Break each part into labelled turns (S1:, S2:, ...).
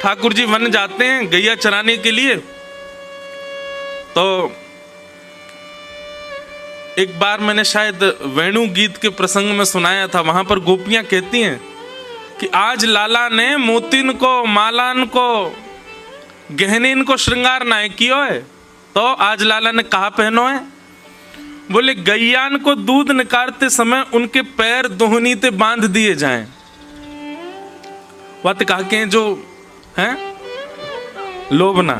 S1: Thakur ji one जाते हैं गैया चराने के लिए। तो एक बार मैंने शायद वेणु गीत के प्रसंग में सुनाया था, वहां पर गोपियां कहती हैं कि आज लाला ने मोतिन को, मालान को, गहनीन को श्रृंगार ना कियो है। तो आज लाला ने कहा पहनो है? बोले गैयान को दूध निकालते समय उनके पैर दोहनी ते बांध दिए जाएं। बात कहा के जो है लोभना।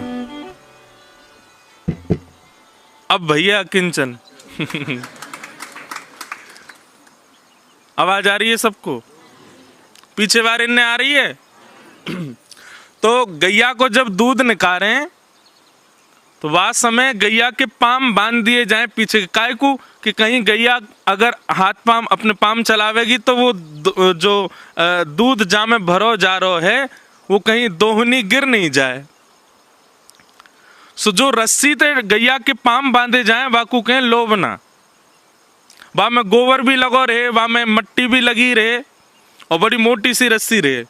S1: अब भैया किंचन आवाज आ रही है सबको? पीछे वार इनने आ रही है। तो गैया को जब दूध निकाले तो वह समय गैया के पाम बांध दिए जाएं पीछे। काय को कि कहीं गैया अगर हाथ पाम अपने पाम चलावेगी तो वो जो दूध जा में भरो जा रहा है वो कहीं दोहनी गिर नहीं जाए। सो जो रस्सी ते गैया के पाम बांधे जाए वाकू कहें लोभना। वहां में गोबर भी लगो रहे, वहां में मट्टी भी लगी रहे और बड़ी मोटी सी रस्सी रहे।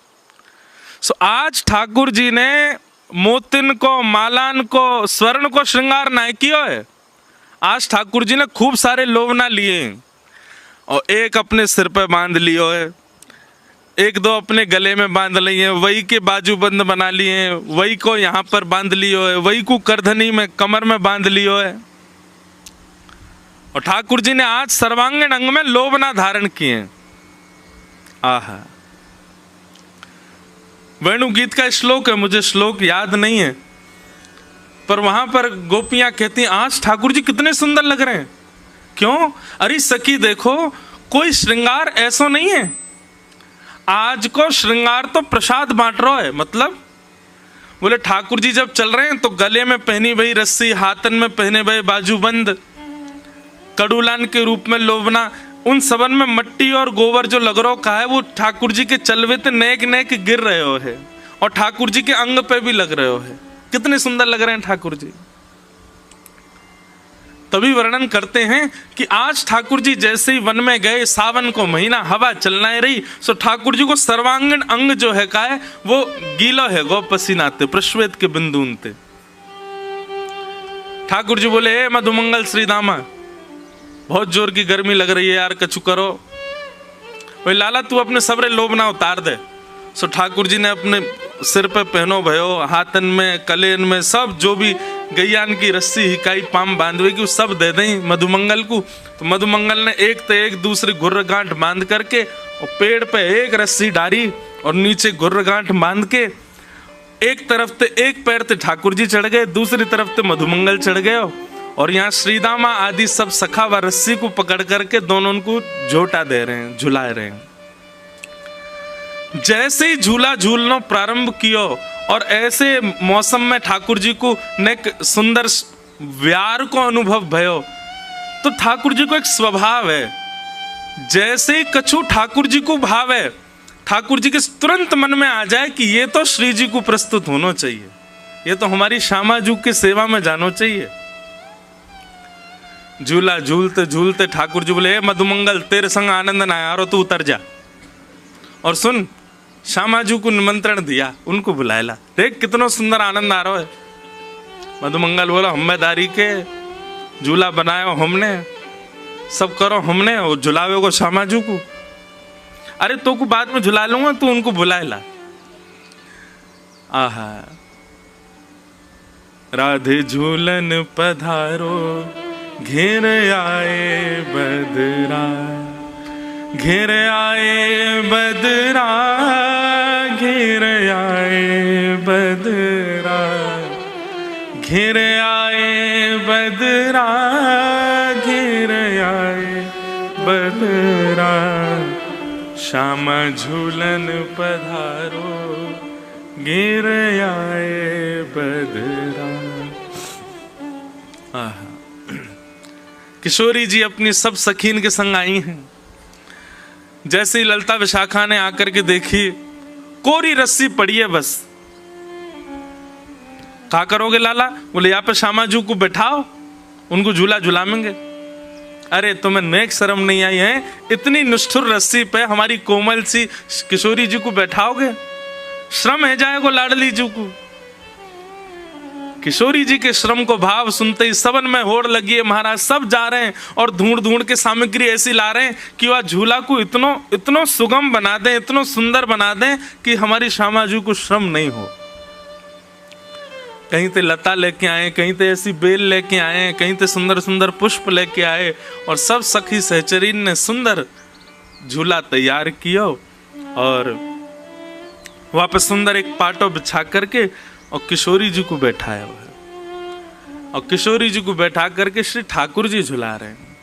S1: सो आज ठाकुर जी ने मोतिन को, मालान को, स्वर्ण को श्रृंगार ना किया है। आज ठाकुर जी ने खूब सारे लोभना लिए और एक अपने सिर पे बांध लियो है, एक दो अपने गले में बांध लिए, वही के बाजूबंद बना लिए, वही को यहाँ पर बांध लियो है, वही को करधनी में कमर में बांध लियो है। और ठाकुर जी ने आज सर्वांगीण अंग में लोभना धारण किए। आहा, वेणु गीत का श्लोक है, मुझे श्लोक याद नहीं है, पर वहां पर गोपियां कहती हैं आज ठाकुर जी कितने सुंदर लग रहे हैं। क्यों? अरे सखी देखो, कोई श्रृंगार ऐसा नहीं है। आज को श्रृंगार तो प्रसाद बांट रहा है। मतलब बोले ठाकुर जी जब चल रहे हैं तो गले में पहनी भई रस्सी, हाथन में पहने भई बाजूबंद, कड़ूलान के रूप में लोभना, उन सबन में मट्टी और गोबर जो लग रहा का है वो ठाकुर जी के चलवे ते नेक नेक गिर रहे हो है और ठाकुर जी के अंग पे भी लग रहे हो है। कितने सुंदर लग रहे हैं ठाकुर जी। तभी वर्णन करते हैं कि आज ठाकुर जी जैसे ही वन में गए, सावन को महीना, हवा चलना रही, सो ठाकुर जी को सर्वांगीण अंग जो है का है वो गीला है, गो पसीनाते प्रश्वेत के बिंदुनते। ठाकुर जी बोले हे मधुमंगल श्रीदामा, बहुत जोर की गर्मी लग रही है यार, कछु करो। भाई लाला तू अपने सबरे लोभना उतार दे। सो ठाकुर जी ने अपने सिर पे पहनो भयो, हाथन में, कलेन में, सब जो भी गैयान की रस्सी हिकाई पाम बांधवे की सब दे दें मधुमंगल को। तो मधुमंगल ने एक ते एक दूसरी घुर्र गांठ बांध करके और पेड़ पे एक रस्सी डाली और नीचे घुर्र गांठ बांध के एक तरफ ते एक पैर ते ठाकुर जी चढ़ गए, दूसरी तरफ ते मधुमंगल चढ़ गए और यहाँ श्रीदामा आदि सब सखा व रस्सी को पकड़ करके दोनों उनको झोटा दे रहे हैं, झुला रहे हैं। जैसे ही झूला झूलना प्रारंभ किया और ऐसे मौसम में ठाकुर जी को ने सुंदर व्यार को अनुभव भयो, तो ठाकुर जी को एक स्वभाव है, जैसे ही कछु ठाकुर जी को भाव है, ठाकुर जी के तुरंत मन में आ जाए कि ये तो श्री जी को प्रस्तुत होना चाहिए, ये तो हमारी श्यामा जी की सेवा में जाना चाहिए। झूला झूलते झूलते ठाकुर जी बोले मधुमंगल तेरे संग आनंद ना आ रहा, तू उतर जा और सुन। श्यामा जी को निमंत्रण दिया, उनको बुलाएला, देख कितना सुंदर आनंद आ रहा है। मधुमंगल बोला हम्मेदारी के झूला बनायो हमने, सब करो हमने और झुलावे को श्यामा जी को। अरे तो को बाद में झुला लूंगा, तू उनको बुलाएला। आहा, राधे झूलन पधारो घेर आए बदरा, घेर आए बदरा, घेर आए बदरा, घेर आए बदरा, घेर आए बदरा, श्यामा झूलन पधारो घेर आए बदरा। आहा, किशोरी जी अपनी सब सखीन के संग आई हैं। जैसे ही ललता विशाखा ने आकर के देखी कोरी रस्सी पड़ी है, बस क्या करोगे लाला? बोले यहाँ पे श्यामा जी को बैठाओ, उनको झूला झुलाएंगे। अरे तुम्हें नेक शर्म नहीं आई है? इतनी निष्ठुर रस्सी पे हमारी कोमल सी किशोरी जी को बैठाओगे? श्रम है जाए को लाडली जू को। किशोरी जी के श्रम को भाव सुनते ही सबन में होड़ लगी है महाराज। सब जा रहे हैं और ढूंढ ढूंढ के सामग्री ऐसी ला रहे हैं कि वह झूला को इतनो सुगम बना दें, इतनो सुंदर बना दें कि हमारी श्यामा जी को श्रम नहीं हो। कहीं ते लता लेके आए, कहीं ते ऐसी बेल लेके आए, कहीं ते सुंदर सुंदर पुष्प लेके आए और सब सखी सहचरीन ने सुंदर झूला तैयार किया और वहां पे सुंदर एक पाटो बिछा करके और किशोरी जी को बैठाया हुआ है और किशोरी जी को बैठा करके श्री ठाकुर जी झुला रहे हैं।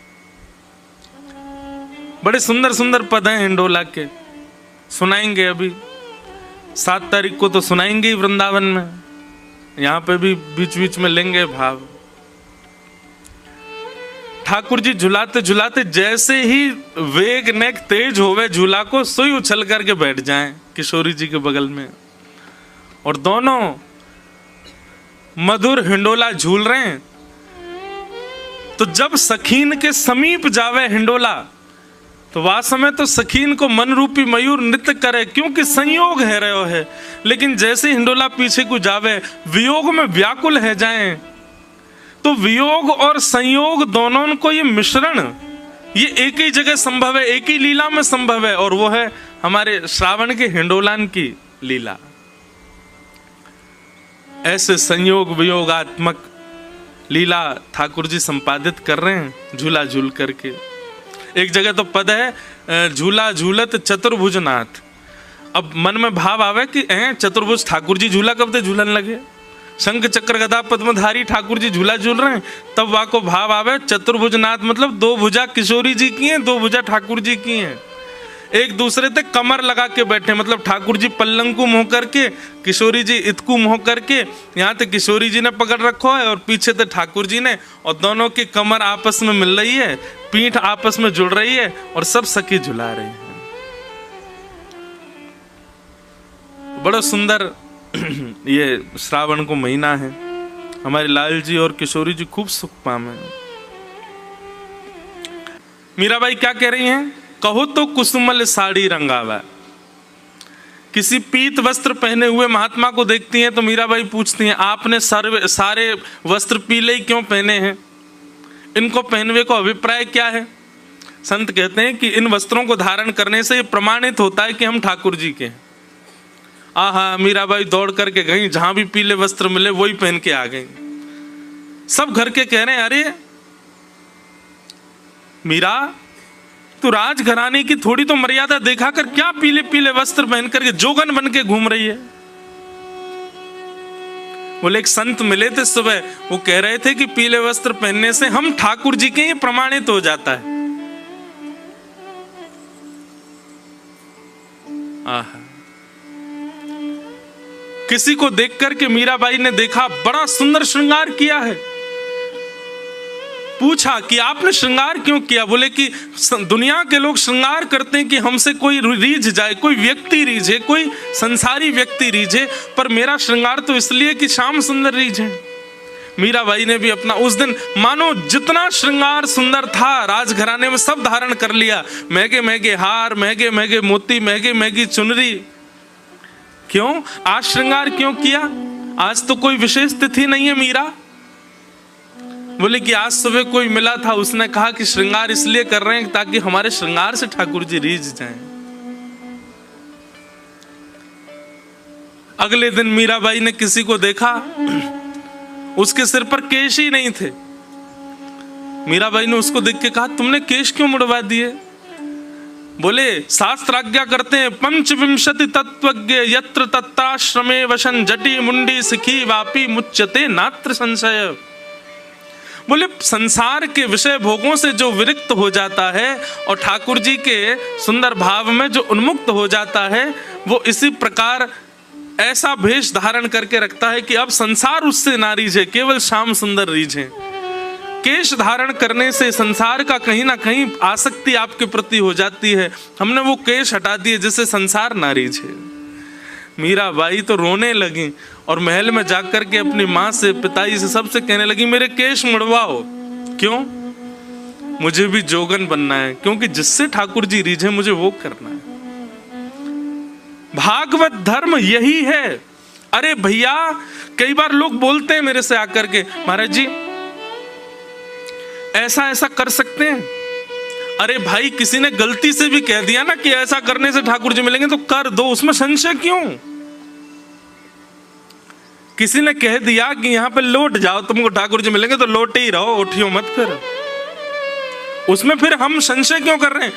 S1: बड़े सुंदर सुंदर पद हैं हिंडोला के, सुनाएंगे अभी 7 तारीख को तो सुनाएंगे ही वृंदावन में, यहाँ पे भी बीच बीच में लेंगे भाव। ठाकुर जी झुलाते झुलाते जैसे ही वेग नेक तेज होवे झूला को, सोई उछल करके बैठ जाएं किशोरी जी के बगल में और दोनों मधुर हिंडोला झूल रहे हैं। तो जब सखीन के समीप जावे हिंडोला तो वह समय तो सखीन को मन रूपी मयूर नृत्य करे, क्योंकि संयोग है रहो है। लेकिन जैसे हिंडोला पीछे को जावे वियोग में व्याकुल है जाए, तो वियोग और संयोग दोनों को ये मिश्रण ये एक ही जगह संभव है, एक ही लीला में संभव है और वो है हमारे श्रावण के हिंडोलान की लीला। ऐसे संयोग वियोगात्मक लीला ठाकुर जी संपादित कर रहे हैं झूला झूल करके। एक जगह तो पद है झूला झूलत चतुर्भुज नाथ। अब मन में भाव आवे कि चतुर्भुज ठाकुर जी झूला कब से झूलन लगे, शंख चक्र गदा पद्मधारी ठाकुर जी झूला झूल रहे हैं, तब वहां को भाव आवे चतुर्भुज नाथ मतलब 2 भुजा किशोरी जी की हैं, 2 भुजा ठाकुर जी की हैं। एक दूसरे ते कमर लगा के बैठे, मतलब ठाकुर जी पल्लंकु मुंह करके, किशोरी जी इतकू मुंह करके, यहाँ ते किशोरी जी ने पकड़ रखो है और पीछे ते ठाकुर जी ने, और दोनों की कमर आपस में मिल रही है, पीठ आपस में जुड़ रही है और सब सखी झुला रही है। बड़ा सुंदर ये श्रावण को महीना है, हमारे लाल जी और किशोरी जी खूब सुख पामे। मीराबाई क्या कह रही हैं? कहो तो कुसुमल साड़ी रंगावा। किसी पीत वस्त्र पहने हुए महात्मा को देखती हैं तो मीराबाई पूछती हैं आपने सारे वस्त्र पीले ही क्यों पहने हैं, इनको पहनवे को अभिप्राय क्या है? संत कहते हैं कि इन वस्त्रों को धारण करने से ये प्रमाणित होता है कि हम ठाकुर जी के हैं। आहा, मीराबाई दौड़ करके गई, जहां भी पीले वस्त्र मिले वही पहन के आ गई। सब घर के कह रहे हैं अरे मीरा, तू राजघराने की थोड़ी तो मर्यादा देखा कर, क्या पीले पीले वस्त्र पहन करके जोगन बन के घूम रही है। बोले एक संत मिले थे सुबह, वो कह रहे थे कि पीले वस्त्र पहनने से हम ठाकुर जी के ये प्रमाणित हो जाता है। आहा, किसी को देख करके मीराबाई ने देखा बड़ा सुंदर श्रृंगार किया है, पूछा कि आपने श्रृंगार क्यों किया? बोले कि दुनिया के लोग श्रृंगार करते हैं कि हमसे कोई रीझ जाए, कोई व्यक्ति रीझे, कोई संसारी व्यक्ति रीझे, पर मेरा श्रृंगार तो इसलिए कि श्याम सुंदर रीझे। मीराबाई ने भी अपना उस दिन मानो जितना श्रृंगार सुंदर था राजघराने में सब धारण कर लिया, महंगे महंगे हार, महंगे महंगे मोती, महंगे महंगी चुनरी। क्यों? आज श्रृंगार क्यों किया? आज तो कोई विशेष तिथि नहीं है मीरा। बोले कि आज सुबह कोई मिला था, उसने कहा कि श्रृंगार इसलिए कर रहे हैं ताकि हमारे श्रृंगार से ठाकुर जी रीझ जाएं। अगले दिन मीराबाई ने किसी को देखा, उसके सिर पर केश ही नहीं थे। मीराबाई ने उसको देख के कहा तुमने केश क्यों मुड़वा दिए? बोले शास्त्र आज्ञा करते हैं पंचविंशति तत्वज्ञ यत्र तत्ताश्रमे वशन जटी मुंडी सिखी वापी मुच्यते नात्र संशय। बोले संसार के विषय भोगों से जो विरक्त हो जाता है और ठाकुर जी के सुंदर भाव में जो उन्मुक्त हो जाता है, वो इसी प्रकार ऐसा भेष धारण करके रखता है कि अब संसार उससे ना रीझे, केवल श्याम सुंदर रीझे। केश धारण करने से संसार का कहीं ना कहीं आसक्ति आपके प्रति हो जाती है, हमने वो केश हटा दिए जिससे संसार ना रीझे। मीराबाई तो रोने लगी और महल में जाकर के अपनी माँ से, पिताजी से, सबसे कहने लगी मेरे केश मुड़वाओ। क्यों? मुझे भी जोगन बनना है, क्योंकि जिससे ठाकुर जी रीझे मुझे वो करना है। भागवत धर्म यही है। अरे भैया, कई बार लोग बोलते हैं मेरे से आकर के, महाराज जी ऐसा ऐसा कर सकते हैं। अरे भाई, किसी ने गलती से भी कह दिया ना कि ऐसा करने से ठाकुर जी मिलेंगे, तो कर दो, उसमें संशय क्यों? किसी ने कह दिया कि यहां पे लौट जाओ तुमको ठाकुर जी मिलेंगे, तो लौटे ही रहो, उठियो मत। फिर उसमें फिर हम संशय क्यों कर रहे हैं?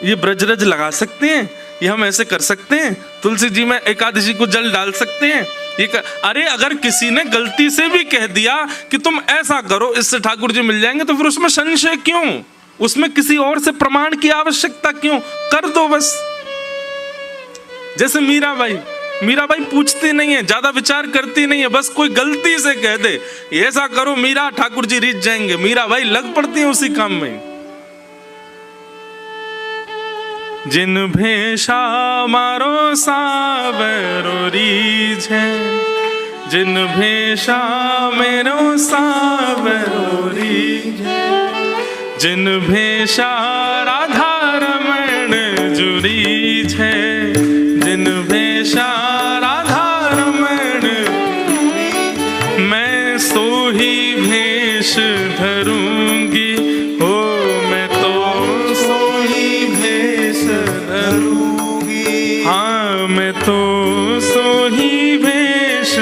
S1: ये ब्रजरज लगा सकते हैं, ये हम ऐसे कर सकते हैं, तुलसी जी में एकादशी को जल डाल सकते हैं, अरे अगर किसी ने गलती से भी कह दिया कि तुम ऐसा करो इससे ठाकुर जी मिल जाएंगे, तो फिर उसमें संशय क्यों? उसमें किसी और से प्रमाण की आवश्यकता क्यों? कर दो बस। जैसे मीराबाई पूछती नहीं है, ज्यादा विचार करती नहीं है, बस कोई गलती से कह दे ऐसा करो मीरा, ठाकुर जी रीझ जाएंगे, मीराबाई लग पड़ती है उसी काम में। जिन भेषा मारो सावरो रीझे, जिन भेषा मेरो सावरो रीझे, जिन भेषा राधा रमण जुरी छे, जिन भेषा राधा रमण, मैं सो ही भेष धरूंगी, हो मैं तो सो ही भेष धरूंगी, हाँ मैं तो सो ही भेष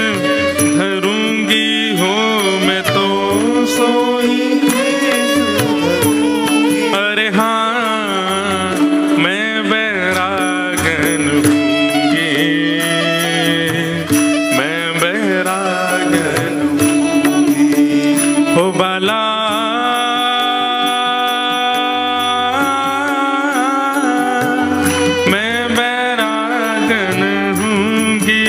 S1: धरूंगी, हो मैं तो सो ही भेष धरूंगी। अरे हाँ, मैं बैरागन हूँगी, मैं बैरागन हूँगी, हो बाला मैं बैरागन हूँगी,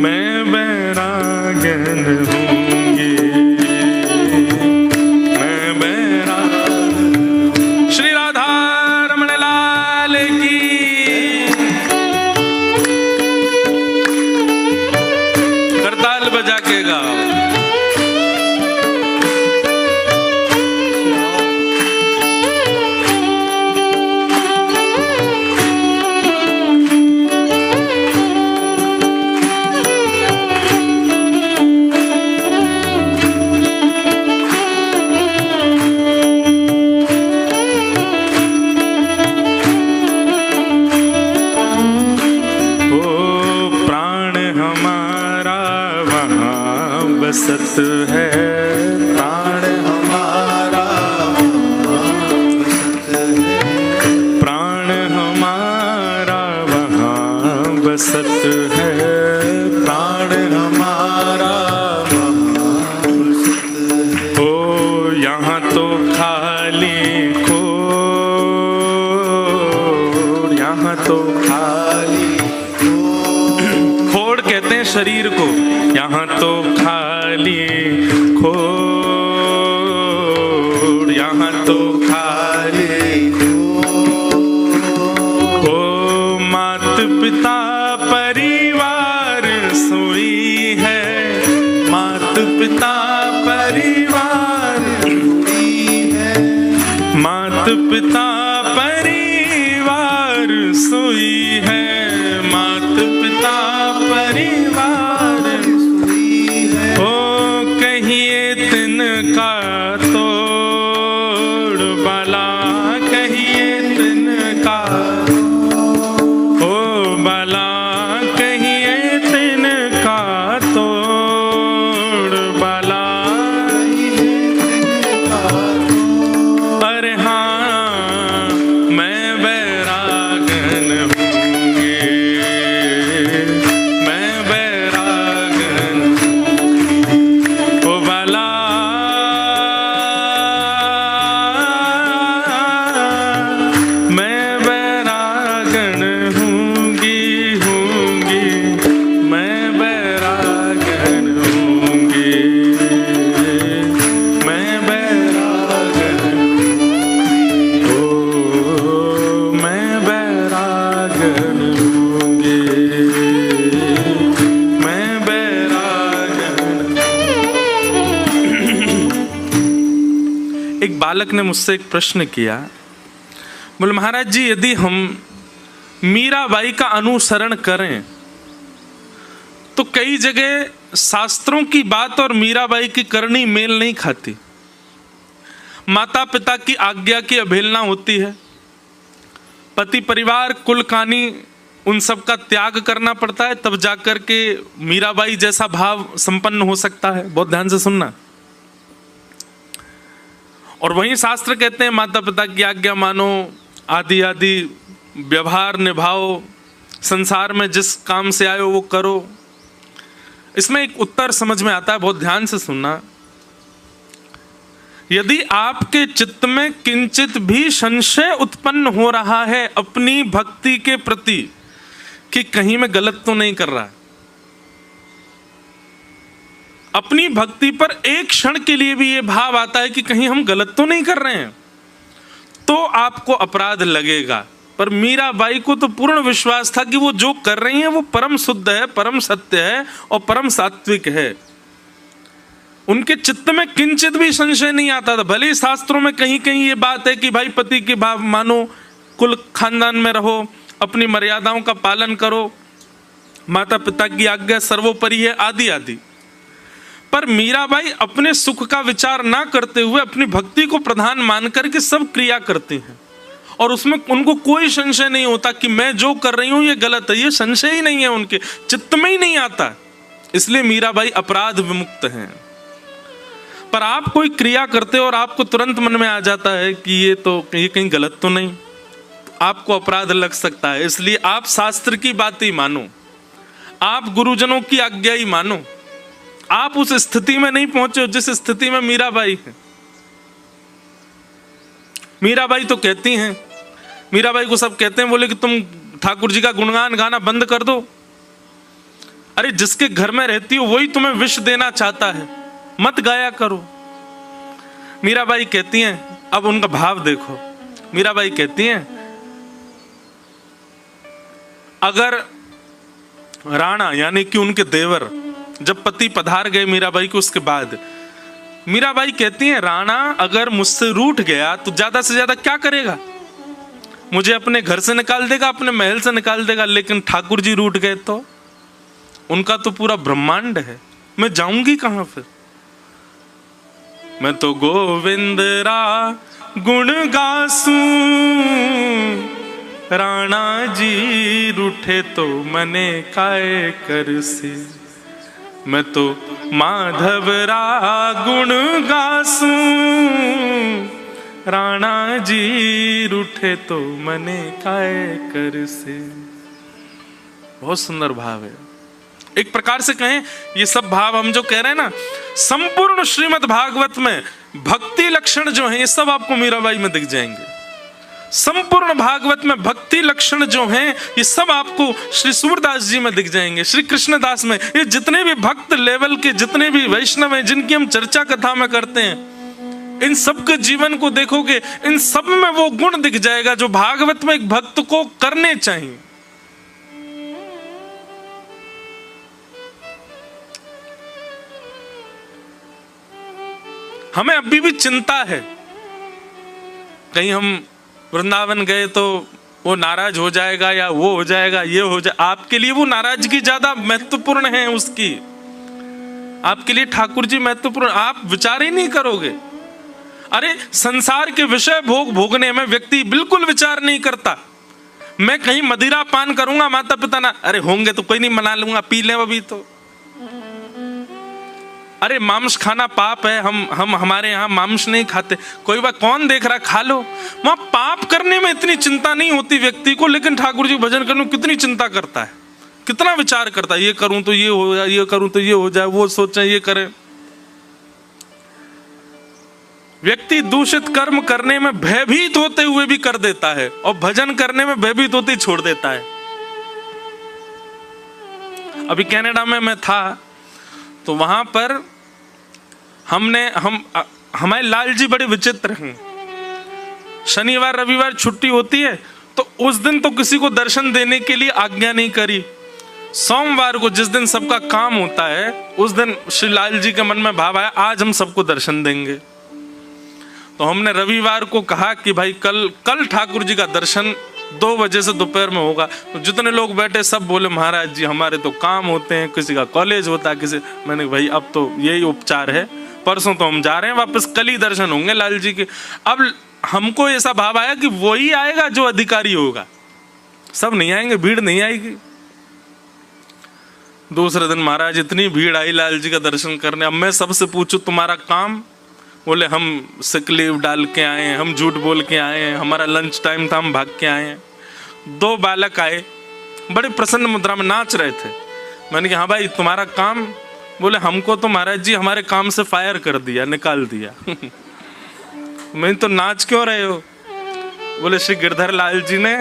S1: मैं बैरागन हूँगी, मैं बैरागन। श्री राधा रमण लाल की, करताल बजा के गाओ। बसत है प्राण हमारा, बसत है प्राण हमारा, वहाँ बसत है प्राण हमारा, वहाँ बसत है। ओ यहाँ तो खाली खोड़, यहाँ तो खाली खोड़ कहते हैं शरीर को, यहाँ तो खाली खोड़, यहाँ तो खाली खोड़। ओ मात पिता परिवार सोई है, मात पिता परिवार सोई है, मात पिता परिवार सोई है, मात पिता परिवार सोई है। ओ कहिए तिनका तोड़ बाला, कहिए तिनका, ओ बाला कहिए तिनका तोड़ बाला। अरे हाँ, मैं बैरागन हूँगी, मैं बैरागन, ओ बाला मैं बैरागन हूँगी, मैं बैरागन हूँगी, मैं बैरागन, ओ मैं बैरागन हूँगी, मैं बैरागन। एक बालक ने मुझसे एक प्रश्न किया, बोले महाराज जी, यदि हम मीराबाई का अनुसरण करें तो कई जगह शास्त्रों की बात और मीराबाई की करनी मेल नहीं खाती। माता पिता की आज्ञा की अवहेलना होती है, पति परिवार कुल कानी उन सब का त्याग करना पड़ता है, तब जाकर के मीराबाई जैसा भाव संपन्न हो सकता है। बहुत ध्यान से सुनना। और वहीं शास्त्र कहते हैं माता पिता की आज्ञा मानो, आदि आदि व्यवहार निभाओ, संसार में जिस काम से आए हो वो करो। इसमें एक उत्तर समझ में आता है, बहुत ध्यान से सुनना। यदि आपके चित्त में किंचित भी संशय उत्पन्न हो रहा है अपनी भक्ति के प्रति कि कहीं मैं गलत तो नहीं कर रहा, अपनी भक्ति पर एक क्षण के लिए भी यह भाव आता है कि कहीं हम गलत तो नहीं कर रहे हैं, तो आपको अपराध लगेगा। पर मीराबाई को तो पूर्ण विश्वास था कि वो जो कर रही हैं वो परम शुद्ध है, परम सत्य है और परम सात्विक है। उनके चित्त में किंचित भी संशय नहीं आता था। भले ही शास्त्रों में कहीं कहीं ये बात है कि भाई पति के भाव मानो, कुल खानदान में रहो, अपनी मर्यादाओं का पालन करो, माता पिता की आज्ञा सर्वोपरि है, आदि आदि। पर मीराबाई अपने सुख का विचार ना करते हुए अपनी भक्ति को प्रधान मानकर के सब क्रिया करती हैं और उसमें उनको कोई संशय नहीं होता कि मैं जो कर रही हूं ये गलत है। ये संशय ही नहीं है, उनके चित्त में ही नहीं आता। इसलिए मीराबाई अपराध विमुक्त हैं। पर आप कोई क्रिया करते हो और आपको तुरंत मन में आ जाता है कि ये कहीं गलत तो नहीं, आपको अपराध लग सकता है। इसलिए आप शास्त्र की बात ही मानो, आप गुरुजनों की आज्ञा ही मानो। आप उस स्थिति में नहीं पहुंचे हो जिस स्थिति में मीराबाई है। मीराबाई तो कहती हैं, मीराबाई को सब कहते हैं, बोले कि तुम ठाकुर जी का गुणगान गाना बंद कर दो। अरे जिसके घर में रहती हो वही तुम्हें विष देना चाहता है, मत गाया करो। मीराबाई कहती हैं, अब उनका भाव देखो। मीराबाई कहती हैं, अगर राणा यानी कि उनके देवर जब पति पधार गए मीराबाई को, उसके बाद मीराबाई कहती हैं, राणा अगर मुझसे रूठ गया तो ज्यादा से ज्यादा क्या करेगा? मुझे अपने घर से निकाल देगा, अपने महल से निकाल देगा। लेकिन ठाकुर जी रूठ गए तो उनका तो पूरा ब्रह्मांड है, मैं जाऊंगी कहां फिर? मैं तो गोविंद रा गुण गासूं, राणा जी रूठे तो मने काय करसी। मैं तो माधव रा गुण गासूं, राणा जी रूठे तो मने काय करसी। बहुत सुंदर भाव है। एक प्रकार से कहें, ये सब भाव हम जो कह रहे हैं ना, संपूर्ण श्रीमद् भागवत में भक्ति लक्षण जो हैं ये सब आपको मीराबाई में दिख जाएंगे। संपूर्ण भागवत में भक्ति लक्षण जो हैं ये सब आपको श्री सूरदास जी में दिख जाएंगे, श्री कृष्णदास में। ये जितने भी भक्त लेवल के जितने भी वैष्णव हैं जिनकी हम चर्चा कथा में करते हैं, इन सब के जीवन को देखोगे, इन सब में वो गुण दिख जाएगा जो भागवत में एक भक्त को करने चाहिए। हमें अभी भी चिंता है, कहीं हम वृंदावन गए तो वो नाराज हो जाएगा या वो हो जाएगा, ये हो जाए। आपके लिए वो नाराजगी ज्यादा महत्वपूर्ण है उसकी, आपके लिए ठाकुर जी महत्वपूर्ण, आप विचार ही नहीं करोगे। अरे संसार के विषय भोगने में व्यक्ति बिल्कुल विचार नहीं करता। मैं कहीं मदिरा पान करूंगा, माता पिता ना, अरे होंगे तो कोई नहीं, मना लूंगा, पी ले अभी तो। अरे मांस खाना पाप है, हम हमारे यहाँ मांस नहीं खाते। कोई बात, कौन देख रहा, खा लो। वहां पाप करने में इतनी चिंता नहीं होती व्यक्ति को, लेकिन ठाकुर जी भजन करने में कितनी चिंता करता है, कितना विचार करता है, ये करूं तो ये हो जाए, ये करूं तो ये हो जाए, वो सोचे ये करें। व्यक्ति दूषित कर्म करने में भयभीत होते हुए भी कर देता है और भजन करने में भयभीत होते ही छोड़ देता है। अभी कनाडा में मैं था तो वहां पर हमारे लाल जी बड़े विचित्र हैं। शनिवार रविवार छुट्टी होती है तो उस दिन तो किसी को दर्शन देने के लिए आज्ञा नहीं करी। सोमवार को जिस दिन सबका काम होता है उस दिन श्री लाल जी के मन में भाव आया, आज हम सबको दर्शन देंगे। तो हमने रविवार को कहा कि भाई कल ठाकुर जी का दर्शन 2 बजे से दोपहर में होगा। तो जितने लोग बैठे सब बोले महाराज जी हमारे तो काम होते हैं, किसी का कॉलेज होता है, किसी। मैंने भाई अब तो यही उपचार है, परसों तो हम जा रहे हैं वापस, कल ही दर्शन होंगे लाल जी के। अब हमको ऐसा भाव आया कि वही आएगा जो अधिकारी होगा, सब नहीं आएंगे, भीड़ नहीं आएगी। दूसरे दिन महाराज इतनी भीड़ आई लाल जी का दर्शन करने। अब मैं सबसे पूछूं तुम्हारा काम, बोले हम सिक लीव डाल के आए हैं, हम झूठ बोल के आए हैं, हमारा लंच टाइम था हम भाग के आए हैं। 2 बालक आए, बड़े प्रसन्न मुद्रा में नाच रहे थे। मैंने कहा हाँ भाई तुम्हारा काम? बोले हमको तो महाराज जी हमारे काम से फायर कर दिया, निकाल दिया। मैं तो नाच क्यों रहे हो? बोले श्री गिरधर लाल जी ने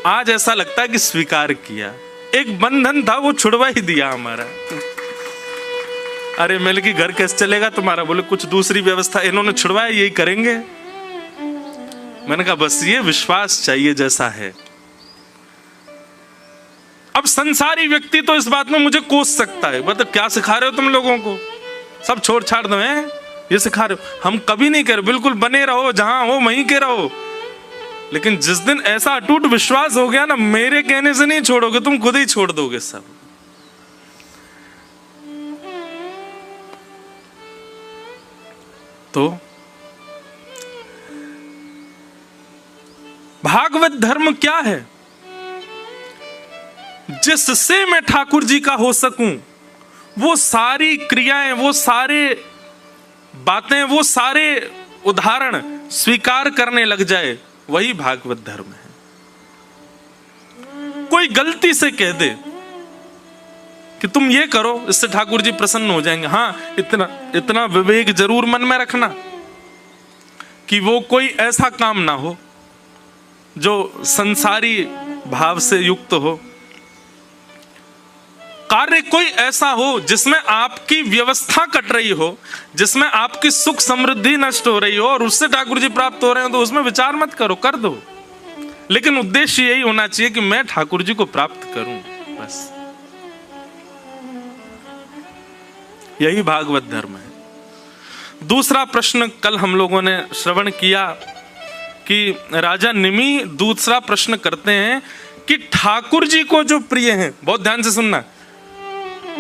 S1: आज ऐसा लगता है कि स्वीकार किया, एक बंधन था वो छुड़वा ही दिया हमारा। अरे मिल की घर कैसे चलेगा तुम्हारा? बोले कुछ दूसरी व्यवस्था इन्होंने छुड़वाया, यही करेंगे। मैंने कहा बस ये विश्वास चाहिए जैसा है। अब संसारी व्यक्ति तो इस बात में मुझे कोस सकता है, मतलब क्या सिखा रहे हो तुम लोगों को, सब छोड़ छाड़ दो हैं, ये सिखा रहे हो। हम कभी नहीं कह रहे, बिल्कुल बने रहो जहां हो वहीं के रहो। लेकिन जिस दिन ऐसा अटूट विश्वास हो गया ना, मेरे कहने से नहीं छोड़ोगे, तुम खुद ही छोड़ दोगे सब। तो भागवत धर्म क्या है? जिससे मैं ठाकुर जी का हो सकूं, वो सारी क्रियाएं, वो सारे बातें, वो सारे उदाहरण स्वीकार करने लग जाए, वही भागवत धर्म है। कोई गलती से कह दे कि तुम ये करो इससे ठाकुर जी प्रसन्न हो जाएंगे, हाँ इतना विवेक जरूर मन में रखना कि वो कोई ऐसा काम ना हो जो संसारी भाव से युक्त हो, कार्य कोई ऐसा हो जिसमें आपकी व्यवस्था कट रही हो, जिसमें आपकी सुख समृद्धि नष्ट हो रही हो और उससे ठाकुर जी प्राप्त हो रहे हो, तो उसमें विचार मत करो, कर दो। लेकिन उद्देश्य यही होना चाहिए कि मैं ठाकुर जी को प्राप्त करूं, बस यही भागवत धर्म है। दूसरा प्रश्न कल हम लोगों ने श्रवण किया कि राजा निमि दूसरा प्रश्न करते हैं कि ठाकुर जी को जो प्रिय हैं, बहुत ध्यान से सुनना,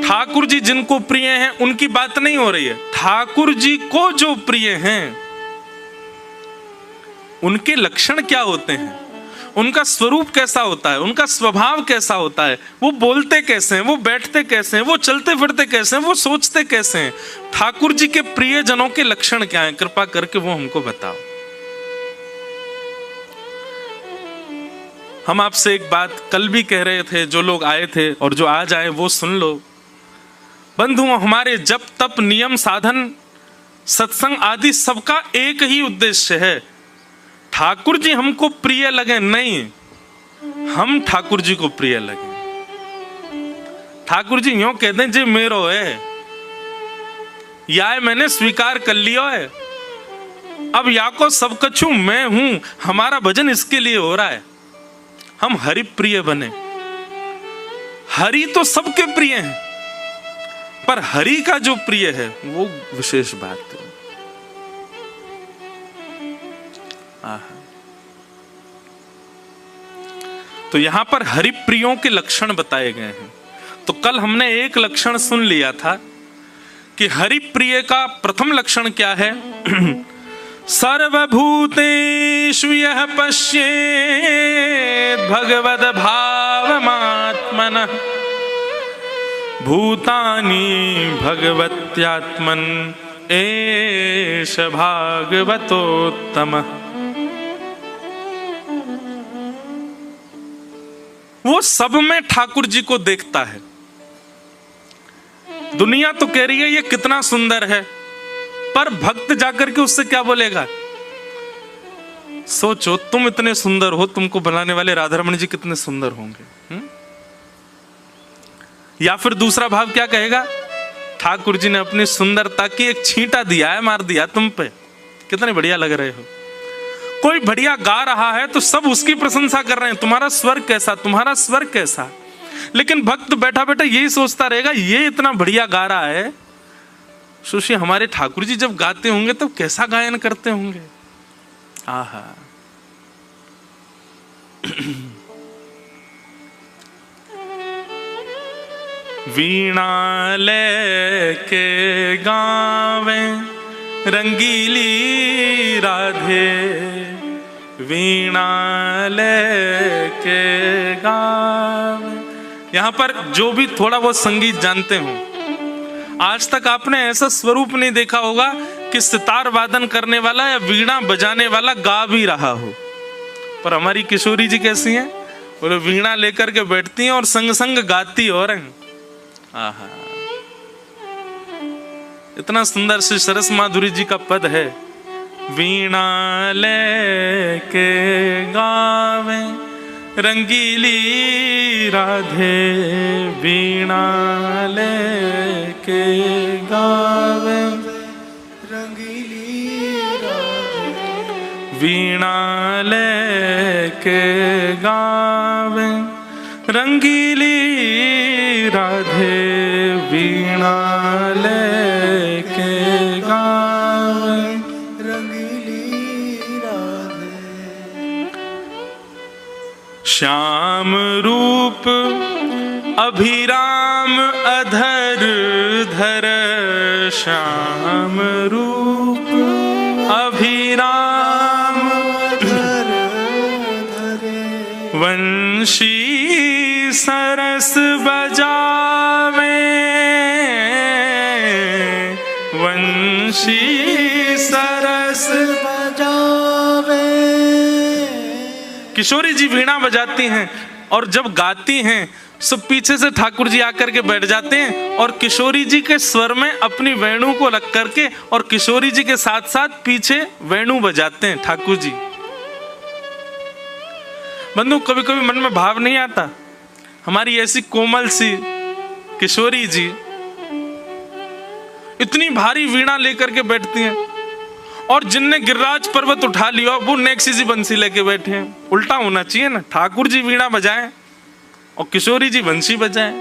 S1: ठाकुर जी जिनको प्रिय हैं उनकी बात नहीं हो रही है, ठाकुर जी को जो प्रिय हैं उनके लक्षण क्या होते हैं, उनका स्वरूप कैसा होता है, उनका स्वभाव कैसा होता है, वो बोलते कैसे हैं, वो बैठते कैसे हैं, वो चलते फिरते कैसे हैं, वो सोचते कैसे हैं। ठाकुर जी के प्रिय जनों के लक्षण क्या हैं, कृपा करके वो हमको बताओ। हम आपसे एक बात कल भी कह रहे थे, जो लोग आए थे और जो आज आए वो सुन लो। बंधुओं, हमारे जप तप नियम साधन सत्संग आदि सबका एक ही उद्देश्य है, ठाकुर जी हमको प्रिय लगे नहीं, हम ठाकुर जी को प्रिय लगे। ठाकुर जी यूं कहते हैं जे मेरो है, या मैंने स्वीकार कर लिया है, अब या को सब कछु मैं हूं, हमारा भजन इसके लिए हो रहा है, हम हरि प्रिय बने। हरि तो सबके प्रिय हैं, पर हरि का जो प्रिय है वो विशेष बात है। तो यहां पर हरि प्रियों के लक्षण बताए गए हैं। तो कल हमने एक लक्षण सुन लिया था कि हरि प्रिय का प्रथम लक्षण क्या है? सर्वभूतेषु यः पश्येत् भगवद् भावमात्मनः भूतानि भगवत्यात्मन् एष भागवतोत्तमः। वो सब में ठाकुर जी को देखता है। दुनिया तो कह रही है ये कितना सुंदर है, पर भक्त जाकर के उससे क्या बोलेगा? सोचो, तुम इतने सुंदर हो, तुमको बनाने वाले राधारमण जी कितने सुंदर होंगे। या फिर दूसरा भाव क्या कहेगा? ठाकुर जी ने अपनी सुंदरता की एक छींटा दिया है, मार दिया तुम पे, कितने बढ़िया लग रहे हो। कोई बढ़िया गा रहा है तो सब उसकी प्रशंसा कर रहे हैं, तुम्हारा स्वर कैसा, तुम्हारा स्वर कैसा। लेकिन भक्त बैठा बैठा यही सोचता रहेगा, ये इतना बढ़िया गा रहा है, सोचिए हमारे ठाकुर जी जब गाते होंगे तब कैसा गायन करते होंगे। आहा, वीणा लेके गावे रंगीली राधे, वीणा लेके गावे। यहाँ पर जो भी थोड़ा बहुत संगीत जानते हो, आज तक आपने ऐसा स्वरूप नहीं देखा होगा कि सितार वादन करने वाला या वीणा बजाने वाला गा भी रहा हो। पर हमारी किशोरी जी कैसी हैं? बोले वीणा लेकर के बैठती हैं और संग संग गाती और हैं। आहा, इतना सुंदर श्री सरस माधुरी जी का पद है। वीणा लेके गावे रंगीली राधे, वीणा लेके गावे रंगीली राधे, वीणा लेके गावे रंगीली राधे, वीणा लेके गावे रंगीली राधे। श्याम रूप अभिराम अधर धर, श्याम रूप अभिराम अधर धरे, वंशी सरस बजावे, वंशी सरस बजावे। किशोरी जी वीणा बजाती हैं और जब गाती हैं सब पीछे से ठाकुर जी आकर के बैठ जाते हैं और किशोरी जी के स्वर में अपनी वेणु को लग करके और किशोरी जी के साथ साथ पीछे वेणु बजाते हैं ठाकुर जी। बंधु, कभी कभी मन में भाव नहीं आता, हमारी ऐसी कोमल सी किशोरी जी इतनी भारी वीणा लेकर के बैठती हैं और जिनने गिरिराज पर्वत उठा लिया वो नेक्सी जी बंसी लेके बैठे हैं। उल्टा होना चाहिए ना, ठाकुर जी वीणा बजाएं और किशोरी जी बंसी बजाएं।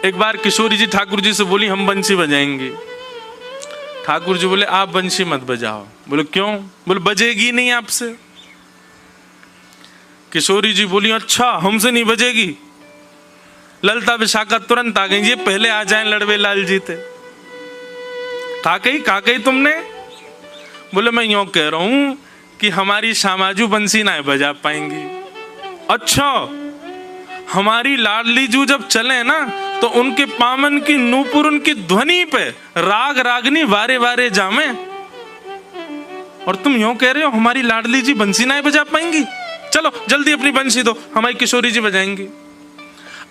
S1: एक बार किशोरी जी ठाकुर जी से बोली हम बंसी बजाएंगे। ठाकुर जी बोले आप बंसी मत बजाओ। बोले क्यों? बोले बजेगी नहीं आपसे। किशोरी जी बोली अच्छा हमसे नहीं बजेगी। ललता विशाखा तुरंत आ गई, ये पहले आ जाएं लड़वे लाल जी थे। कहा कही तुमने? बोले मैं यूं कह रहा हूं कि हमारी श्यामाजू बंसी ना बजा पाएंगी। अच्छा, हमारी लाडली जू जब चले ना तो उनके पामन की नूपुर उनकी ध्वनि पे राग रागनी वारे वारे जामे, और तुम यूं कह रहे हो हमारी लाडली जी बंसी ना बजा पाएंगी? चलो जल्दी अपनी बंसी दो, हमारी किशोरी जी बजाएंगी।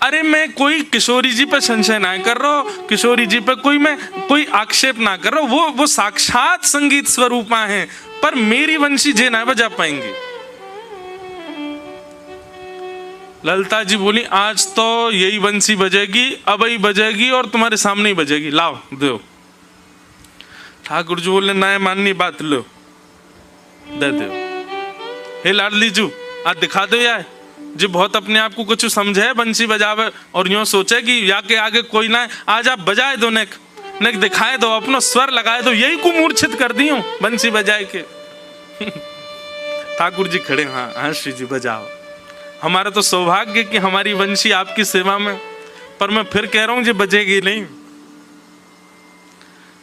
S1: अरे मैं कोई किशोरी जी पर संशय ना कर रहा हूं, किशोरी जी पर कोई आक्षेप ना कर रहा हूं, वो साक्षात संगीत स्वरूपा हैं, पर मेरी वंशी जे ना बजा पाएंगी। ललता जी बोली आज तो यही वंशी बजेगी, अब ही बजेगी और तुम्हारे सामने ही बजेगी, लाओ दो। ठाकुर जी बोले ना माननी बात, लो दे दो। हे लाडली जू आज दिखा दो यार, जो बहुत अपने आप को कुछ समझे बंसी बजावे और यूं सोचे कि या के आगे कोई ना है, आज आप बजाए दो, नेक दिखाए दो, अपना स्वर लगाए दो, यही को मूर्छित कर दी हूं बंसी बजाए के। ठाकुर जी खड़े, हाँ श्री जी बजाओ। हमारा तो सौभाग्य कि हमारी वंशी आपकी सेवा में, पर मैं फिर कह रहा हूं जी बजेगी नहीं।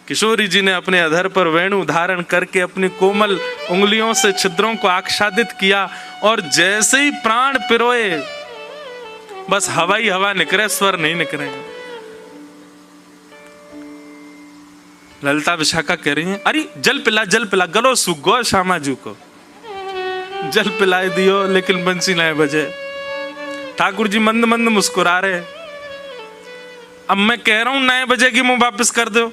S1: किशोरी जी ने अपने अधर पर वेणु धारण करके अपनी कोमल उंगलियों से छिद्रों को आच्छादित किया और जैसे ही प्राण पिरोए बस हवा ही हवा निकले, स्वर नहीं निकले। ललता विशाखा कह रही हैं अरे जल पिला, गलो सूख गो श्यामाजू को जल पिलाए दियो, लेकिन बंसी ना बजे। ठाकुर जी मंद मंद मुस्कुरा रहे। अब मैं कह रहा हूं नए बजेगी, मुंह वापस कर दो।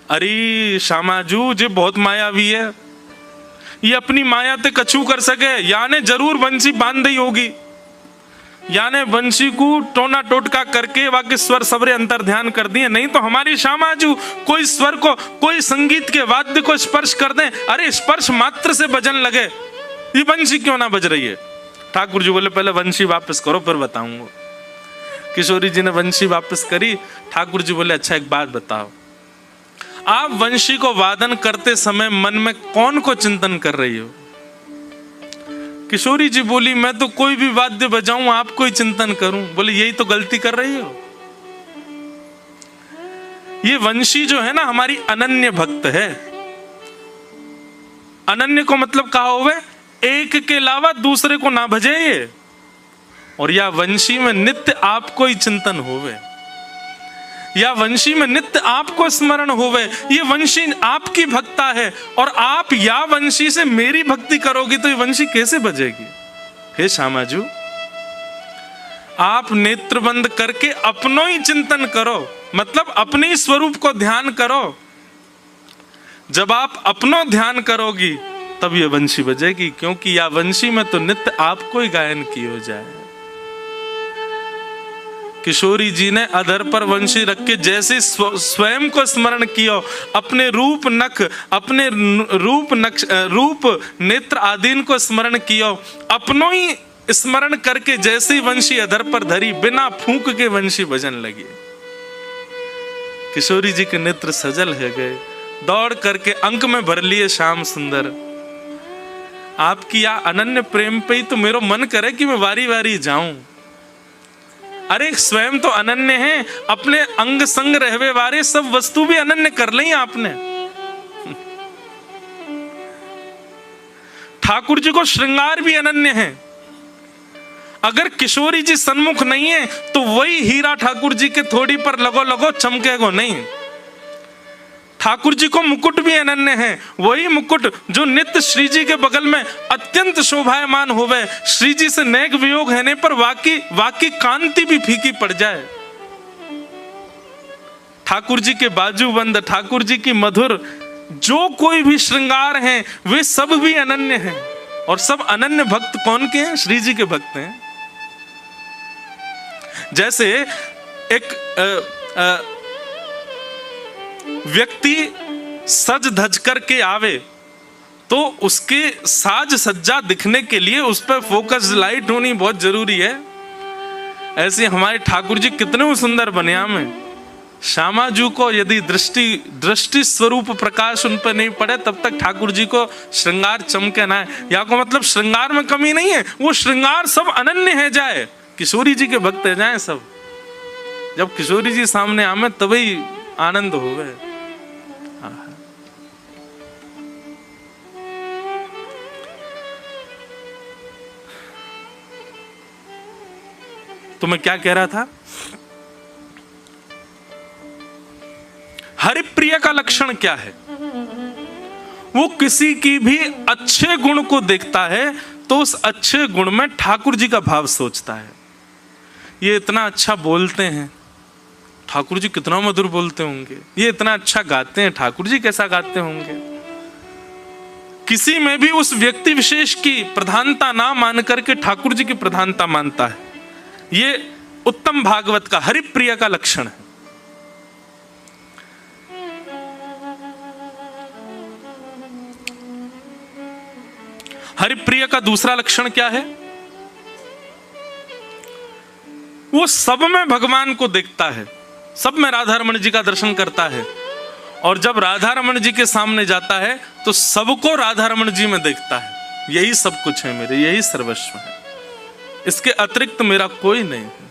S1: अरे श्यामाजू जी बहुत मायावी है, ये अपनी माया ते कछु कर सके, याने जरूर बंसी बांध दी होगी, याने बंसी को टोना टोटका करके वाके स्वर सबरे अंतर ध्यान कर दिए। नहीं तो हमारी श्यामाजू कोई स्वर को, कोई संगीत के वाद्य को स्पर्श कर दें, अरे स्पर्श मात्र से बजन लगे, ये बंसी क्यों ना बज रही है। ठाकुर जी बोले पहले बंसी वापस करो फिर बताऊंगा। किशोरी जी ने बंसी वापस करी। ठाकुर जी बोले अच्छा एक बात बताओ, आप वंशी को वादन करते समय मन में कौन को चिंतन कर रही हो? किशोरी जी बोली मैं तो कोई भी वाद्य बजाऊं आपको ही चिंतन करूं। बोले यही तो गलती कर रही हो। ये वंशी जो है ना हमारी अनन्य भक्त है। अनन्य को मतलब कहा हुआ एक के अलावा दूसरे को ना भजे ये। और या वंशी में नित्य आपको ही चिंतन होवे, या वंशी में नित्य आपको स्मरण होवे। ये वंशी आपकी भक्ता है और आप या वंशी से मेरी भक्ति करोगी तो ये वंशी कैसे बजेगी? हे श्यामाजू, आप नेत्र बंद करके अपनों ही चिंतन करो, मतलब अपने ही स्वरूप को ध्यान करो। जब आप अपनों ध्यान करोगी तब ये वंशी बजेगी, क्योंकि या वंशी में तो नित्य आपको ही गायन की हो जाए। किशोरी जी ने अधर पर वंशी रख के जैसे स्वयं को स्मरण किया, अपने रूप नख, अपने रूप नेत्र आदि को स्मरण किया, अपनों ही स्मरण करके जैसे वंशी अधर पर धरी, बिना फूंक के वंशी बजन लगी। किशोरी जी के नेत्र सजल है गए, दौड़ करके अंक में भर लिए श्याम सुंदर। आपकी या अनन्य प्रेम पे ही तो मेरा मन करे कि मैं वारी वारी जाऊं। अरे स्वयं तो अनन्य है, अपने अंग संग रहवे वारे सब वस्तु भी अनन्य कर ली आपने। ठाकुर जी को श्रृंगार भी अनन्य है। अगर किशोरी जी सन्मुख नहीं है तो वही हीरा ठाकुर जी के थोड़ी पर लगो लगो चमकेगो नहीं। ठाकुर जी को मुकुट भी अनन्य है, वही मुकुट जो नित्य श्री जी के बगल में अत्यंत शोभायमान होवे। श्री जी से नेक वियोग होने पर वाकी कांति भी फीकी पड़ जाए। ठाकुर जी के बाजूबंद, ठाकुर जी की मधुर जो कोई भी श्रृंगार हैं वे सब भी अनन्य हैं। और सब अनन्य भक्त कौन के हैं? श्री जी के भक्त हैं। जैसे एक व्यक्ति सज धज करके आवे तो उसके साज सज्जा दिखने के लिए उस पर फोकस लाइट होनी बहुत जरूरी है। ऐसे हमारे ठाकुर जी कितने सुंदर बनियाम हैं। श्यामाजू को यदि दृष्टि स्वरूप प्रकाश उन पर नहीं पड़े तब तक ठाकुर जी को श्रृंगार चमके ना है। या को मतलब श्रृंगार में कमी नहीं है, वो श्रृंगार सब अनन्य है जाए। किशोरी जी के भक्त है जाए सब। जब किशोरी जी सामने आमे तभी आनंद होवे। तो मैं क्या कह रहा था? हरिप्रिय का लक्षण क्या है? वो किसी की भी अच्छे गुण को देखता है तो उस अच्छे गुण में ठाकुर जी का भाव सोचता है। ये इतना अच्छा बोलते हैं, ठाकुर जी कितना मधुर बोलते होंगे। ये इतना अच्छा गाते हैं, ठाकुर जी कैसा गाते होंगे। किसी में भी उस व्यक्ति विशेष की प्रधानता ना मान करके ठाकुर जी की प्रधानता मानता है। ये उत्तम भागवत का हरिप्रिय का लक्षण है। हरिप्रिय का दूसरा लक्षण क्या है? वो सब में भगवान को देखता है, सब में राधा रमण जी का दर्शन करता है। और जब राधा रमण जी के सामने जाता है तो सबको राधा रमण जी में देखता है। यही सब कुछ है मेरे, यही सर्वस्व है, इसके अतिरिक्त मेरा कोई नहीं है।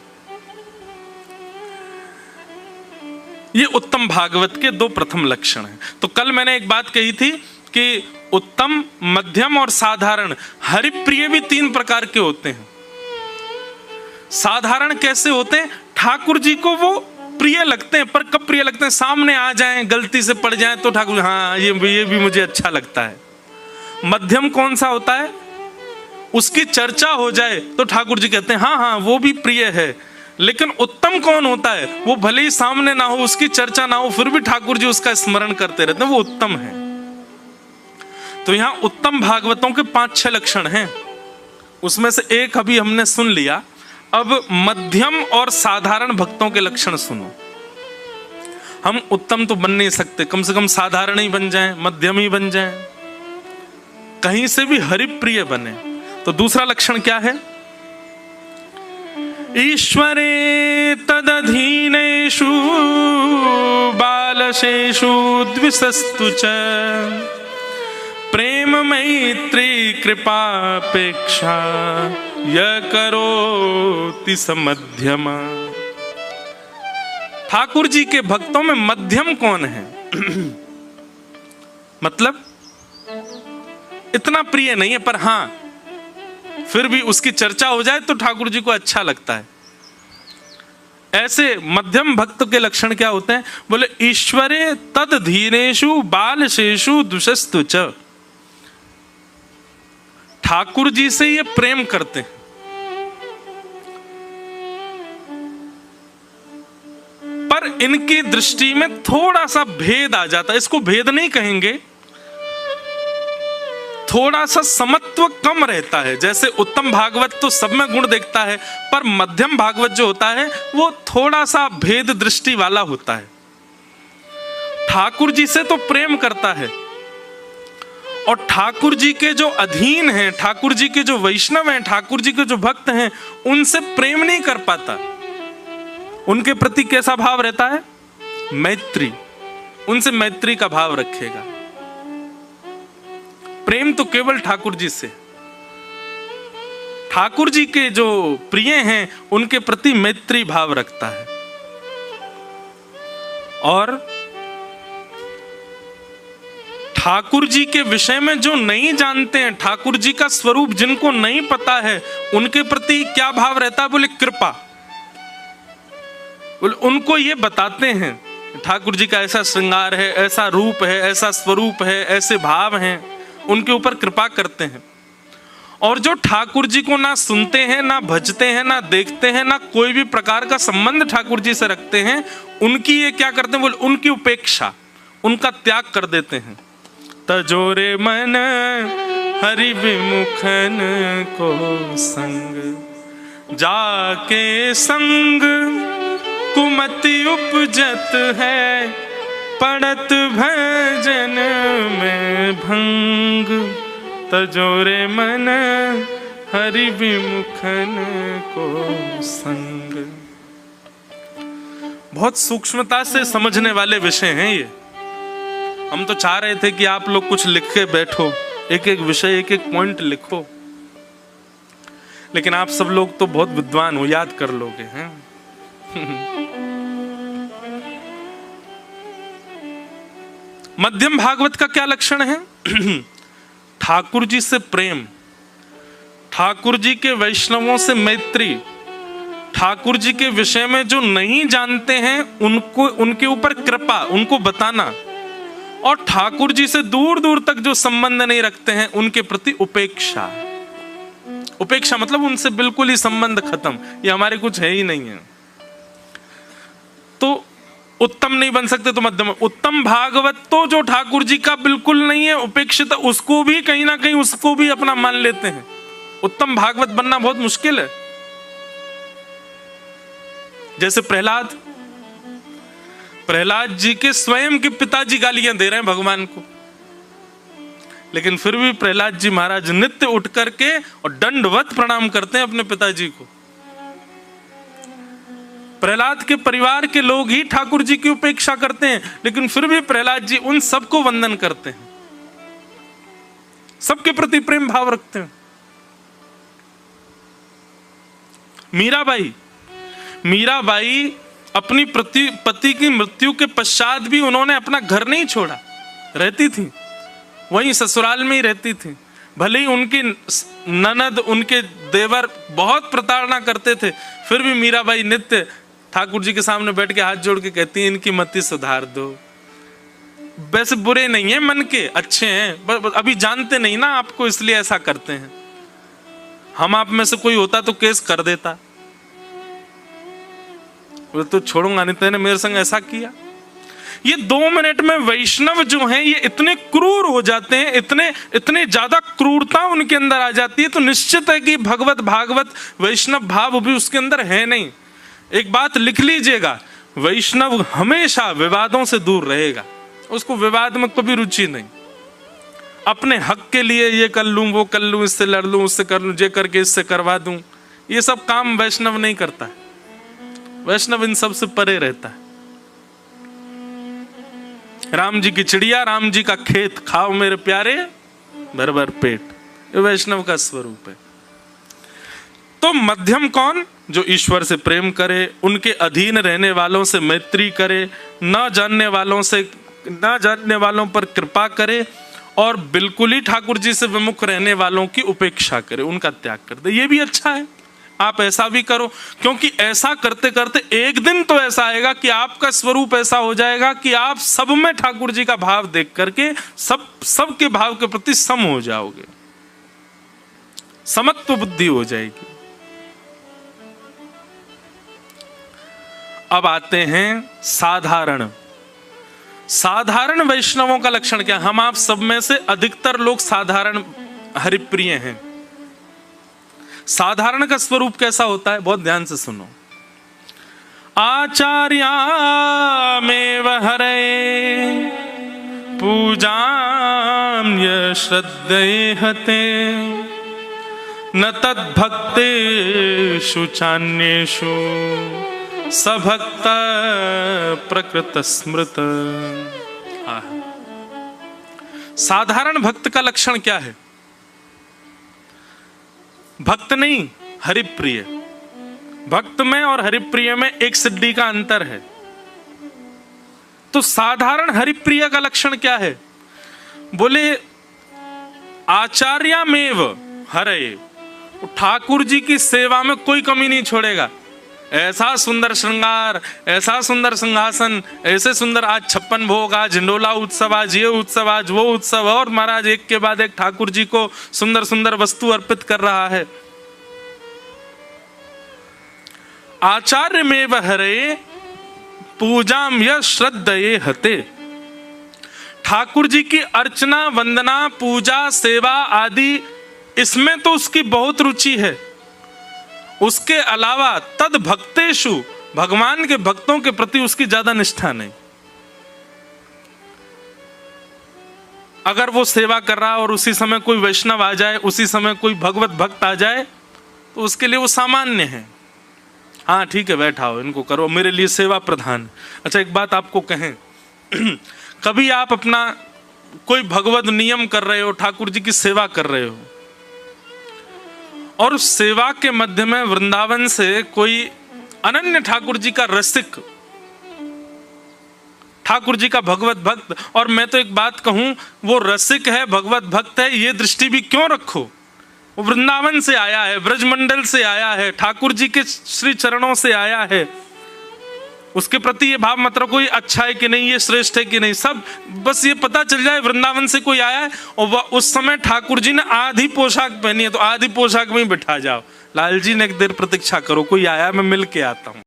S1: ये उत्तम भागवत के दो प्रथम लक्षण हैं। तो कल मैंने एक बात कही थी कि उत्तम, मध्यम और साधारण। हरिप्रिय भी तीन प्रकार के होते हैं। साधारण कैसे होते हैं? ठाकुर जी को वो प्रिय लगते हैं, पर कब प्रिय लगते हैं? सामने आ जाएं, गलती से पड़ जाएं तो ठाकुर हाँ ये भी मुझे अच्छा लगता है। मध्यम कौन सा होता है? उसकी चर्चा हो जाए तो ठाकुर जी कहते हैं हाँ हाँ वो भी प्रिय है। लेकिन उत्तम कौन होता है? वो भले ही सामने ना हो, उसकी चर्चा ना हो, फिर भी ठाकुर जी उसका स्मरण करते रहते हैं, वो उत्तम है। तो यहां उत्तम भागवतों के 5-6 लक्षण हैं। उसमें से एक अभी हमने सुन लिया। अब मध्यम और साधारण भक्तों के लक्षण सुनो। हम उत्तम तो बन नहीं सकते, कम से कम साधारण ही बन जाएं, मध्यम ही बन जाएं, कहीं से भी हरिप्रिय बने। तो दूसरा लक्षण क्या है? ईश्वरे तदधीनेषु बालशेषु द्विषस्तु च प्रेम मैत्री कृपापेक्षा य करोति स मध्यम। ठाकुर जी के भक्तों में मध्यम कौन है? मतलब इतना प्रिय नहीं है, पर हां फिर भी उसकी चर्चा हो जाए तो ठाकुर जी को अच्छा लगता है। ऐसे मध्यम भक्त के लक्षण क्या होते हैं? बोले ईश्वरे तद धीरेषु बालशेषु दुषस्तु च। ठाकुर जी से ये प्रेम करते हैं, पर इनकी दृष्टि में थोड़ा सा भेद आ जाता है। इसको भेद नहीं कहेंगे, थोड़ा सा समत्व कम रहता है। जैसे उत्तम भागवत तो सब में गुण देखता है, पर मध्यम भागवत जो होता है वो थोड़ा सा भेद दृष्टि वाला होता है। ठाकुर जी से तो प्रेम करता है, और ठाकुर जी के जो अधीन हैं, ठाकुर जी के जो वैष्णव हैं, ठाकुर जी के जो भक्त हैं, उनसे प्रेम नहीं कर पाता। उनके प्रति कैसा भाव रहता है? मैत्री। उनसे मैत्री का भाव रखेगा। प्रेम तो केवल ठाकुर जी से। ठाकुर जी के जो प्रिय हैं उनके प्रति मैत्री भाव रखता है। और ठाकुर जी के विषय में जो नहीं जानते हैं, ठाकुर जी का स्वरूप जिनको नहीं पता है, उनके प्रति क्या भाव रहता है? बोले कृपा। बोले उनको ये बताते हैं ठाकुर जी का ऐसा श्रृंगार है, ऐसा रूप है, ऐसा स्वरूप है, ऐसे भाव हैं, उनके ऊपर कृपा करते हैं। और जो ठाकुर जी को ना सुनते हैं, ना भजते हैं, ना देखते हैं, ना कोई भी प्रकार का संबंध ठाकुर जी से रखते हैं, उनकी ये क्या करते हैं? बोले उनकी उपेक्षा, उनका त्याग कर देते हैं। तजोरे मन हरि विमुखन को संग, जाके संग कुमति उपजत है, पड़त भजन में भंग। तजोरे मन हरि विमुखन को संग। बहुत सूक्ष्मता से समझने वाले विषय हैं ये। हम तो चाह रहे थे कि आप लोग कुछ लिख के बैठो, एक एक विषय, एक एक पॉइंट लिखो, लेकिन आप सब लोग तो बहुत विद्वान हो, याद कर लोगे हैं। मध्यम भागवत का क्या लक्षण है? ठाकुर जी से प्रेम, ठाकुर जी के वैष्णवों से मैत्री, ठाकुर जी के विषय में जो नहीं जानते हैं उनको, उनके ऊपर कृपा, उनको बताना, और ठाकुर जी से दूर दूर तक जो संबंध नहीं रखते हैं उनके प्रति उपेक्षा। उपेक्षा मतलब उनसे बिल्कुल ही संबंध खत्म, ये हमारे कुछ है ही नहीं है। तो उत्तम नहीं बन सकते तो मध्यम। उत्तम भागवत तो जो ठाकुर जी का बिल्कुल नहीं है, उपेक्षित, उसको भी कहीं ना कहीं उसको भी अपना मान लेते हैं। उत्तम भागवत बनना बहुत मुश्किल है। जैसे प्रहलाद जी के स्वयं के पिताजी गालियां दे रहे हैं भगवान को, लेकिन फिर भी प्रहलाद जी महाराज नित्य उठ करके और दंडवत प्रणाम करते हैं अपने पिताजी को। प्रहलाद के परिवार के लोग ही ठाकुर जी की उपेक्षा करते हैं, लेकिन फिर भी प्रहलाद जी उन सबको वंदन करते हैं, सबके प्रति प्रेम भाव रखते हैं। मीराबाई अपनी पति की मृत्यु के पश्चात भी उन्होंने अपना घर नहीं छोड़ा, रहती थी वहीं ससुराल में ही रहती थी। भले ही उनकी ननद, उनके देवर बहुत प्रताड़ना करते थे, फिर भी मीराबाई नित्य ठाकुर जी के सामने बैठ के हाथ जोड़ के कहती हैं, इनकी मति सुधार दो। वैसे बुरे नहीं है, मन के अच्छे हैं, अभी जानते नहीं ना आपको, इसलिए ऐसा करते हैं। हम आप में से कोई होता तो केस कर देता, तो छोड़ूंगा नहीं, तेने मेरे संग ऐसा किया। ये 2 मिनट में वैष्णव जो हैं ये इतने क्रूर हो जाते हैं, इतने ज्यादा क्रूरता उनके अंदर आ जाती है, तो निश्चित है कि भागवत वैष्णव भाव भी उसके अंदर है नहीं। एक बात लिख लीजिएगा, वैष्णव हमेशा विवादों से दूर रहेगा, उसको विवाद में कभी रुचि नहीं। अपने हक के लिए ये कर लूं, वो कर लूं, इससे लड़ लूं, उससे कर लूं, ये करके इससे करवा दूं, ये सब काम वैष्णव नहीं करता है। वैष्णव इन सब से परे रहता है। राम जी की चिड़िया, राम जी का खेत, खाओ मेरे प्यारे भर भर पेट, ये वैष्णव का स्वरूप है। तो मध्यम कौन? जो ईश्वर से प्रेम करे, उनके अधीन रहने वालों से मैत्री करे, न जानने वालों पर कृपा करे, और बिल्कुल ही ठाकुर जी से विमुख रहने वालों की उपेक्षा करे, उनका त्याग कर दे। ये भी अच्छा है, आप ऐसा भी करो, क्योंकि ऐसा करते करते एक दिन तो ऐसा आएगा कि आपका स्वरूप ऐसा हो जाएगा कि आप सब में ठाकुर जी का भाव देख करके सबके भाव के प्रति सम हो जाओगे, समत्व बुद्धि हो जाएगी। अब आते हैं साधारण वैष्णवों का लक्षण क्या? हम आप सब में से अधिकतर लोग साधारण हरिप्रिय हैं। साधारण का स्वरूप कैसा होता है? बहुत ध्यान से सुनो। आचार्यामेव हरे पूजाम्य श्रद्धेहते न तद्भक्तेषु चान्येषु सभक्त प्रकृत स्मृत। साधारण भक्त का लक्षण क्या है? भक्त नहीं, हरिप्रिय। भक्त में और हरिप्रिय में एक सिद्धि का अंतर है। तो साधारण हरिप्रिय का लक्षण क्या है? बोले आचार्यामेव हरे, ठाकुर जी की सेवा में कोई कमी नहीं छोड़ेगा। ऐसा सुंदर श्रृंगार, ऐसा सुंदर सिंहासन, ऐसे सुंदर, आज 56 भोग, आज हिंडोला उत्सव, आज ये उत्सव, आज वो उत्सव, और महाराज एक के बाद एक ठाकुर जी को सुंदर सुंदर वस्तु अर्पित कर रहा है। आचार्य में हरे पूजाम यश श्रद्धये हते। ठाकुर जी की अर्चना, वंदना, पूजा, सेवा आदि, इसमें तो उसकी बहुत रुचि है। उसके अलावा तद भक्तेषु, भगवान के भक्तों के प्रति उसकी ज्यादा निष्ठा नहीं। अगर वो सेवा कर रहा और उसी समय कोई वैष्णव आ जाए, उसी समय कोई भगवत भक्त आ जाए, तो उसके लिए वो सामान्य है। हाँ ठीक है, बैठा हो, इनको करो, मेरे लिए सेवा प्रधान। अच्छा एक बात आपको कहें, कभी आप अपना कोई भगवत नियम कर रहे हो, ठाकुर जी की सेवा कर रहे हो, और उस सेवा के मध्य में वृंदावन से कोई अनन्य ठाकुर जी का रसिक, ठाकुर जी का भगवत भक्त, और मैं तो एक बात कहूं, वो रसिक है, भगवत भक्त है, ये दृष्टि भी क्यों रखो? वो वृंदावन से आया है, ब्रजमंडल से आया है, ठाकुर जी के श्री चरणों से आया है। उसके प्रति ये भाव मत रखो ये अच्छा है कि नहीं, ये श्रेष्ठ है कि नहीं, सब बस ये पता चल जाए वृंदावन से कोई आया है, और वह उस समय ठाकुर जी ने आधी पोशाक पहनी है, तो आधी पोशाक में ही बिठा जाओ, लाल जी ने एक देर प्रतीक्षा करो, कोई आया, मैं मिल के आता हूं।